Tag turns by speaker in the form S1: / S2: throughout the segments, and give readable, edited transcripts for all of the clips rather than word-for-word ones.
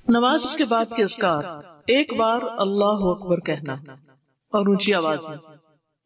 S1: نماز کے بعد کے اذکار، ایک بار اللہ اکبر کہنا اور اونچی آواز میں۔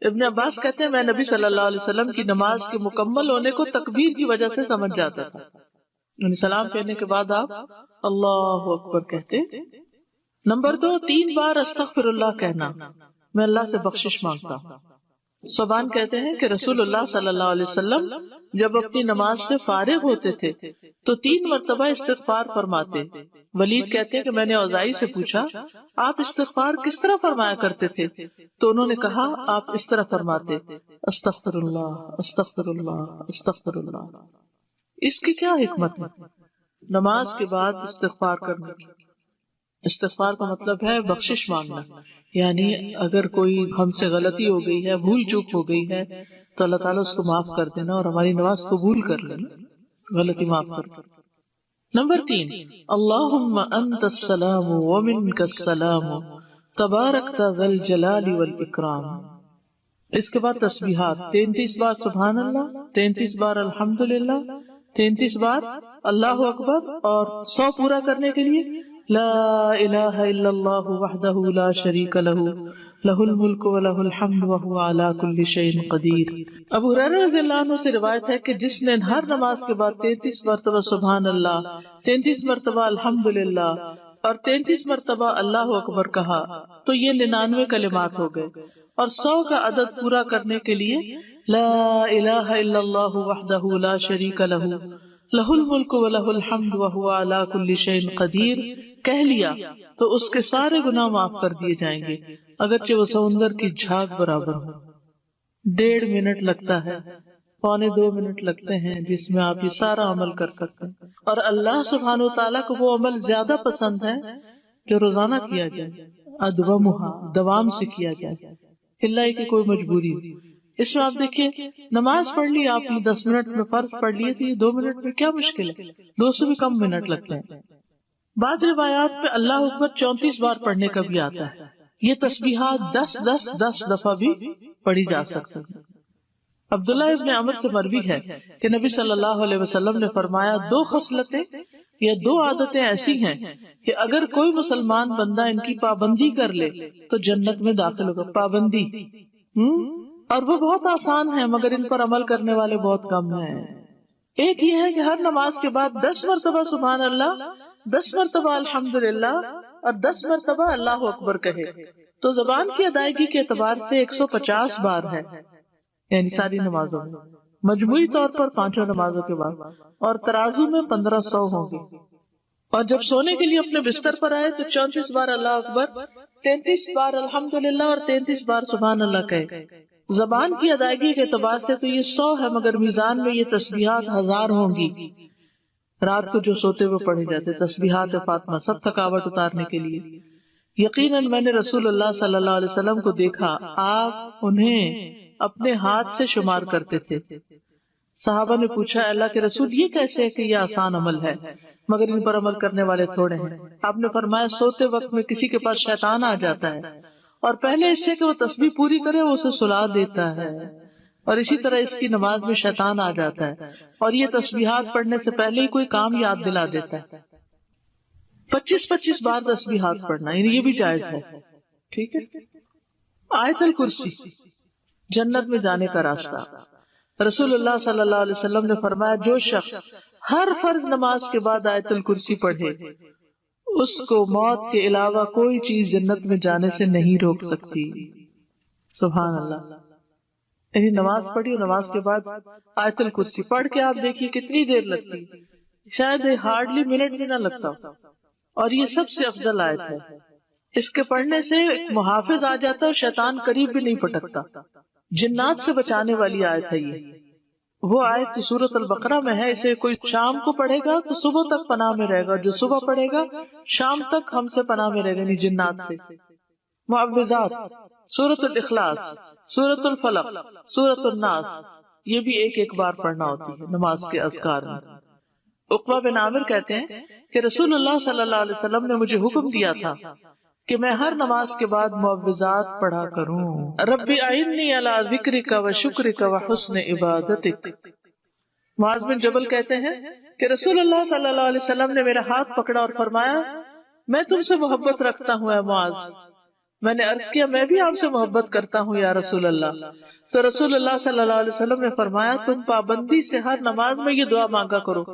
S1: ابن عباس کہتے ہیں میں نبی صلی اللہ علیہ وسلم کی نماز کے مکمل ہونے کو تکبیر کی وجہ سے سمجھ جاتا تھا، یعنی سلام کہنے کے بعد آپ اللہ اکبر کہتے۔ نمبر 2، 3 بار استغفر اللہ کہنا، میں اللہ سے بخشش مانگتا ہوں۔ صبان کہتے ہیں کہ رسول اللہ صلی اللہ علیہ وسلم جب اپنی نماز سے فارغ ہوتے تھے تو 3 مرتبہ استغفار فرماتے۔ ولید کہتے ہیں کہ میں نے اوزائی سے پوچھا آپ استغفار کس طرح فرمایا کرتے تھے، تو انہوں نے کہا آپ اس طرح فرماتے استغفر اللہ استغفر اللہ استغفر اللہ۔ اس کی کیا حکمت ہے؟ نماز کے بعد استغفار کرنے کی۔ استغفار کا مطلب ہے بخشش مانگنا، یعنی اگر کوئی ہم سے غلطی ہو گئی ہے، بھول چوک ہو گئی ہے تو اللہ تعالیٰ اس کو معاف کر دینا اور ہماری نماز قبول کر لینا، غلطی معاف کر دینا۔ نمبر 3، اللہم انت السلام ومنک السلام تبارکت ذی الجلال والاکرام۔ اس کے بعد تسبیحات، 33 بار سبحان اللہ، 33 بار الحمدللہ، 33 بار اللہ اکبر، اور 100 پورا کرنے کے لیے لا الہ الا اللہ وحدہ لا شریک لہ لہ الملک و لہ الحمد وہو علی کل شیء قدیر۔ ابو ہریرہ رضی اللہ عنہ سے روایت ہے کہ جس نے ہر نماز کے بعد 33 مرتبہ سبحان اللہ، 33 مرتبہ الحمدللہ اور 33 مرتبہ اللہ اکبر کہا تو یہ 99 کلمات ہو گئے، اور 100 کا عدد پورا کرنے کے لیے لا الہ الا اللہ وحدہ لا شریک لہ لہ الملک و لہ الحمد وہو علی کل شیء قدیر کہہ لیا تو اس کے سارے گناہ معاف کر دیے جائیں گے، اگرچہ وہ سمندر کی جھاگ برابر ہو۔ 1.5 منٹ لگتا ہے، 1.25 منٹ لگتے ہیں جس میں آپ یہ سارا عمل کر سکتے ہیں، اور اللہ سبحانہ وتعالیٰ کو وہ عمل زیادہ پسند ہے جو روزانہ کیا جائے، ادومھا، دوام سے کیا جائے، اللہ کی کوئی مجبوری ہو۔ اس میں آپ دیکھیے نماز پڑھ لی آپ نے 10 منٹ میں، فرض پڑھ لیے تو یہ 2 منٹ میں کیا مشکل ہے، 2 سے بھی کم منٹ لگتے ہیں۔ بعض روایات میں اللہ اکبر 34 بار پڑھنے کا بھی آتا ہے۔ یہ تسبیحات 10 دفعہ بھی پڑھی جا سکتی ہیں۔ عبداللہ ابن عمر سے مروی ہے کہ نبی صلی اللہ علیہ وسلم نے فرمایا 2 خصلتیں یا 2 عادتیں ایسی ہیں کہ اگر کوئی مسلمان بندہ ان کی پابندی کر لے تو جنت میں داخل ہوگا۔ پابندی، اور وہ بہت آسان ہے مگر ان پر عمل کرنے والے بہت کم ہیں۔ ایک یہ ہے کہ ہر نماز کے بعد 10 مرتبہ سبحان اللہ، 10 مرتبہ الحمدللہ اور 10 مرتبہ اللہ اکبر کہے تو زبان کی ادائیگی کے اعتبار سے 150 بار ہے، یعنی ساری نمازوں میں، مجموعی طور پر 5 نمازوں کے بعد، اور ترازو میں 1500 ہوں گے۔ اور جب سونے کے لیے اپنے بستر پر آئے تو 34 بار اللہ اکبر، 33 بار الحمدللہ اور 33 بار سبحان اللہ کہے۔ زبان کی ادائیگی کے اعتبار سے تو یہ 100 ہے، مگر میزان میں یہ تسبیحات 1000 ہوں گی۔ رات کو جو سوتے ہوئے پڑھے جاتے تسبیحات فاطمہ، سب تھکاوٹ اتارنے کے لیے۔ یقیناً میں نے رسول اللہ صلی اللہ علیہ وسلم کو دیکھا، آپ انہیں اپنے ہاتھ سے شمار کرتے تھے۔ صحابہ نے پوچھا اللہ کے رسول یہ کیسے ہے کہ یہ آسان عمل ہے مگر ان پر عمل کرنے والے تھوڑے ہیں؟ آپ نے فرمایا سوتے وقت میں کسی کے پاس شیطان آ جاتا ہے اور پہلے اس سے کہ وہ تسبیح پوری کرے وہ اسے سلا دیتا ہے، اور اسی طرح اس کی نماز میں شیطان آ جاتا ہے اور یہ تسبیحات پڑھنے سے پہلے ہی کوئی کام یاد دلا دیتا ہے۔ 25 بار تسبیحات پڑھنا، یعنی یہ بھی جائز ہے، ٹھیک ہے۔ آیت الکرسی، جنت میں جانے کا راستہ۔ رسول اللہ صلی اللہ علیہ وسلم نے فرمایا جو شخص ہر فرض نماز کے بعد آیت الکرسی پڑھے اس کو موت کے علاوہ کوئی چیز جنت میں جانے سے نہیں روک سکتی۔ سبحان اللہ۔ یعنی نماز پڑھی اور نماز کے بعد آیت الکرسی پڑھ کے آپ دیکھیے کتنی دیر لگتی، شاید ہارڈلی منٹ بھی نہ لگتا، اور یہ سب سے افضل آیت ہے۔ اس کے پڑھنے سے ایک محافظ آ جاتا ہے اور شیطان قریب بھی نہیں پٹکتا، جنات سے بچانے والی آیت ہے یہ۔ وہ آیت سورۃ البقرہ میں ہے، اسے کوئی شام کو پڑھے گا تو صبح تک پناہ میں رہے گا، جو صبح پڑھے گا شام تک ہم سے پناہ میں رہے گا، یعنی جنات سے۔ معوذات، سورۃ الاخلاص، سورۃ الفلق، سورۃ الناس، یہ بھی ایک بار پڑھنا ہوتی ہے نماز کے اذکار میں۔ عقبہ بن عامر کہتے ہیں کہ رسول اللہ صلی اللہ علیہ وسلم نے مجھے حکم دیا تھا کہ میں ہر نماز کے بعد معوذات پڑھا کروں۔ رب اعنی علی ذکرک و شکرک و حسن عبادتک۔ معاذ بن جبل کہتے ہیں کہ رسول اللہ صلی اللہ علیہ وسلم نے میرا ہاتھ پکڑا اور فرمایا میں تم سے محبت رکھتا ہوں اے معاذ. میں نے عرض کیا میں بھی آپ سے محبت کرتا ہوں یا رسول اللہ. تو رسول اللہ صلی اللہ علیہ وسلم نے فرمایا تم پابندی سے ہر نماز میں یہ دعا مانگا کرو,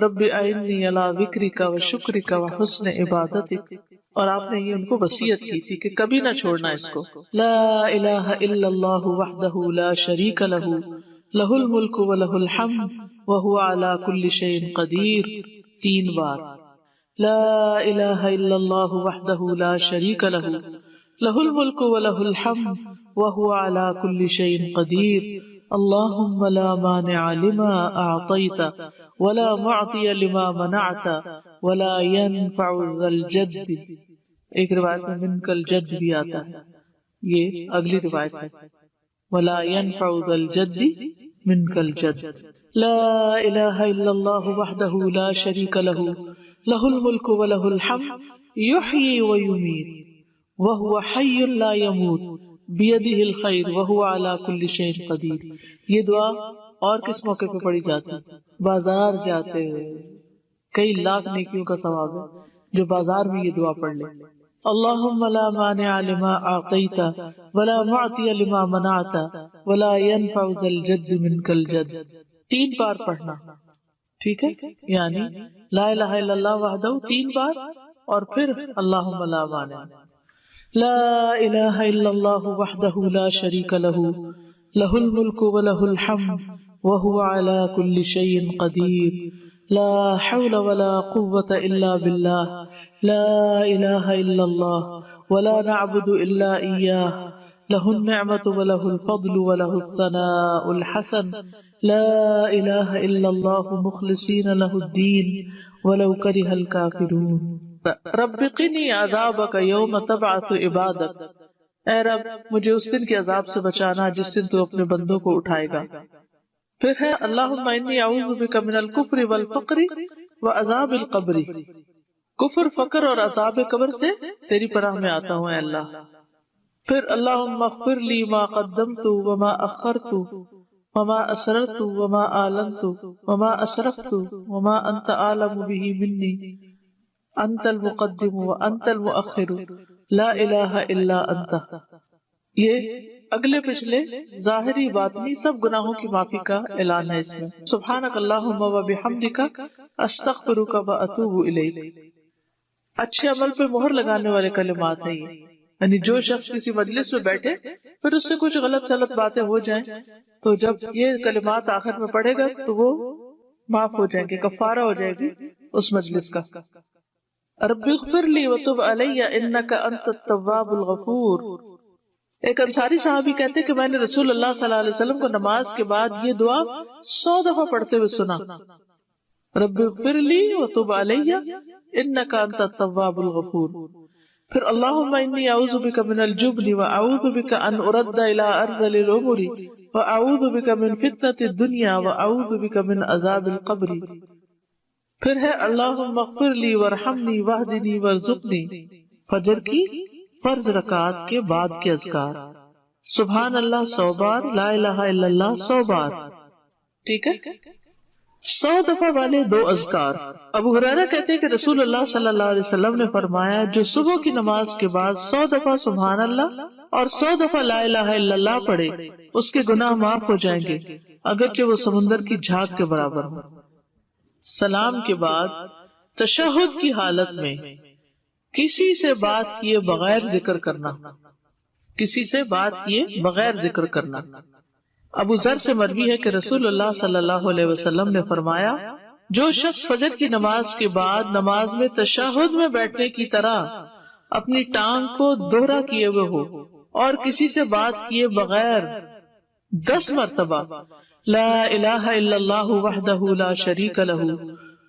S1: رب اعنی علی ذکرک و شکرک و حسن عبادتک. اور آپ نے یہ ان کو وصیت کی تھی کہ کبھی نہ چھوڑنا اس کو. لا الہ الا اللہ وحدہ لا شریک لہ لہ الملک و لہ الحمد وہو علی کل شیء قدیر. 3 بار. لا الہ الا اللہ وحدہ لا شریک لہ لہ الملک و لہ الحمد وہو علی کل شیء قدیر. اللہم لا مانع لما اعطیت ولا معطی لما منعت ولا ينفع ذا الجد. ایک روایت میں منک الجد بھی آتا ہے, یہ اگلی روایت ہے ولا ينفع ذا الجد منک الجد. لا الہ الا اللہ وحدہ لا شریک لہ لہ الملک و لہ الحمد یحیی و یمیت وہو حی لا یموت بیدہ الخیر وہو علی کل شیء قدیر. یہ دعا اور کس موقع پہ پڑھی جاتی؟ بازار جاتے ہوئے. کئی لاکھ نیکیوں کا ثواب ہے جو بازار میں یہ دعا پڑھ لے. اللہم لا مانع لما اعطیت ولا معطی لما منعت ولا ينفع ذا الجد منک الجد. 3 بار پڑھنا, ٹھیک ہے, یعنی لا الہ الا اللہ وحدہ 3 بار اور پھر اللہم لا مانع. لا الہ الا اللہ وحدہ لا شریک لہ لہ الملک و لہ الحمد وہو علی کل شیء قدیر. لا حول ولا قوة الا باللہ. لا الہ الا اللہ ولا نعبد الا ایاہ لہ النعمت و لہ الفضل و لہ الثناء الحسن. لا الہ الا اللہ مخلصین لہ الدین ولو کرہ الکافرون. رب قنی عذابک یوم تبعث عبادک. اے رب مجھے اس دن کے عذاب سے بچانا جس دن تو اپنے بندوں کو اٹھائے گا. پھر ہے اللہم انی اعوذ بک من الکفر والفقر وعذاب القبر. کفر, فقر اور عذاب قبر سے تیری پناہ میں آتا ہوں اے اللہ. پھر اللہم اغفر لی ما قدمت وما اخرت وما اسررت وما اعلنت وما اسرفت وما انت اعلم به منی انت المقدم وانت المؤخر لا الہ الا انت. یہ اگلے پچھلے ظاہری باطنی سب گناہوں کی معافی کا اعلان ہے اس میں. سبحانک اللہم وبحمدک استغفرک واتوب الیک. اچھے عمل پہ مہر لگانے والے کلمات ہیں یہ, یعنی جو شخص کسی مجلس میں بیٹھے پھر اس سے کچھ غلط غلط باتیں ہو جائیں تو جب یہ کلمات آخر میں پڑھے گا تو وہ معاف ہو جائیں گے, کفارہ ہو جائے گی اس مجلس کا. رب اغفر لی وتب علی انک انت التواب الغفور. ایک انصاری صحابی کہتے کہ میں نے رسول اللہ صلی اللہ علیہ وسلم کو نماز کے بعد یہ دعا 100 دفعہ پڑھتے ہوئے سنا. رب اغفر لی وتب علی انک انت التواب الغفور. پھر اللہم انی اعوذ بک من الجبن واعوذ بک ان ارد الی ارذل الامور واعوذ بک من فتنة الدنیا واعوذ بک من عذاب القبر. پھر ہے اللہم اغفر لی وارحمنی واہدنی وارزقنی. فجر کی فرض رکعات کے بعد کے اذکار, سبحان اللہ 100 بار, لا الہ الا اللہ 100 بار, ٹھیک ہے. 100 دفعہ والے 2 اذکار. ابو ہریرہ کہتے ہیں کہ رسول اللہ صلی اللہ علیہ وسلم نے فرمایا جو صبح کی نماز کے بعد 100 دفعہ سبحان اللہ اور 100 دفعہ لا الہ الا اللہ پڑھے اس کے گناہ معاف ہو جائیں گے اگرچہ وہ سمندر کی جھاگ کے برابر ہو. سلام کے بعد تشہد کی حالت میں کسی سے بات کیے بغیر ذکر کرنا, کسی سے بات کیے بغیر ذکر کرنا. ابو ذر سے مروی ہے کہ رسول اللہ صلی اللہ علیہ وسلم نے فرمایا جو شخص فجر کی نماز کے بعد نماز میں تشہد میں بیٹھنے کی طرح اپنی ٹانگ کو دوہرا کیے ہوئے ہو اور کسی سے بات کیے بغیر 10 مرتبہ لا الہ الا اللہ وحدہ لا شریک لہ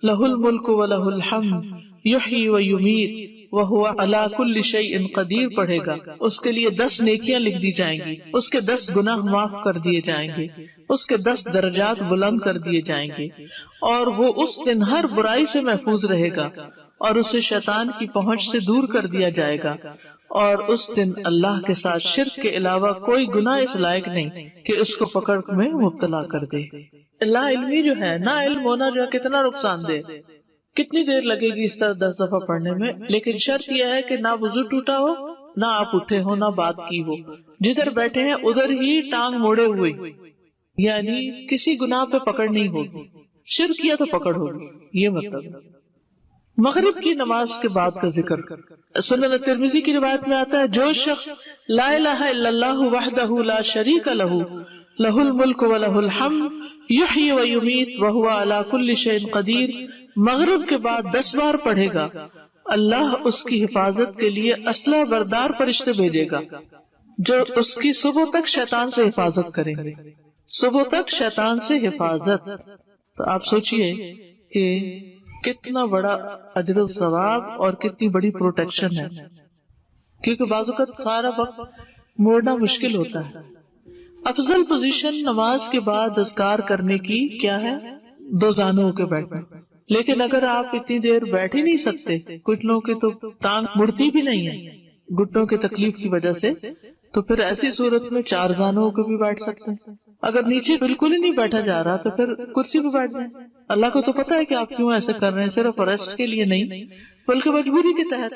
S1: لہ الملک و لہ الحمد یحیی و یمیت وہو علی کل شیء قدیر پڑھے گا, اس کے لیے 10 نیکیاں لکھ دی جائیں گی, اس کے 10 گناہ معاف کر دیے جائیں گے, اس کے 10 درجات بلند کر دیے جائیں گے, اور وہ اس دن ہر برائی سے محفوظ رہے گا اور اسے شیطان کی پہنچ سے دور کر دیا جائے گا, اور اس دن اللہ کے ساتھ شرک کے علاوہ کوئی گناہ اس لائق نہیں کہ اس کو پکڑ میں مبتلا کر دے. لا علمی جو ہے, نا علم ہونا جو ہے کتنا نقصان دہ. کتنی دیر لگے گی اس طرح 10 دفعہ پڑھنے میں؟ لیکن شرط یہ ہے کہ نہ وضو ٹوٹا ہو، نہ آپ اٹھے ہو، نہ بات کی ہو، جدھر بیٹھے ہیں ادھر ہی ٹانگ موڑے ہوئے، یعنی کسی گناہ پہ پکڑ نہیں ہوگی، شرک کیا تو پکڑ ہوگی، یہ مطلب۔ مغرب کی نماز کے بعد کا ذکر، سنن ترمذی کی روایت میں آتا ہے جو شخص لا الہ الا اللہ وحدہ لا شریک لہ لہ الملک ولہ الحمد یحیی ویمیت وہو علی کل شیء قدیر مغرب کے بعد 10 بار پڑھے گا، اللہ اس کی حفاظت کے لیے اسلحہ بردار فرشتے بھیجے گا جو اس کی صبح تک شیطان سے حفاظت کریں گے، صبح تک شیطان سے حفاظت۔ تو آپ سوچئے کہ کتنا بڑا اجر و ثواب اور کتنی بڑی پروٹیکشن ہے، کیونکہ بعض اوقات سارا وقت موڑنا مشکل ہوتا ہے۔ افضل پوزیشن نماز کے بعد اذکار کرنے کی کیا ہے؟ 2 زانوں کے بیٹھنا، لیکن اگر آپ اتنی دیر بیٹھ ہی نہیں سکتے، کچھ لوگوں کی تو ٹانگ مڑتی بھی نہیں ہے گھٹنوں کی تکلیف کی وجہ سے، تو پھر ایسی صورت میں 4 زانوں کے بھی بیٹھ سکتے ہیں۔ اگر نیچے بالکل ہی نہیں بیٹھا جا رہا تو پھر کرسی پہ بیٹھ جائیں، اللہ کو تو پتا ہے کہ آپ کیوں ایسے کر رہے ہیں، صرف ریسٹ کے لیے نہیں بلکہ مجبوری کے تحت۔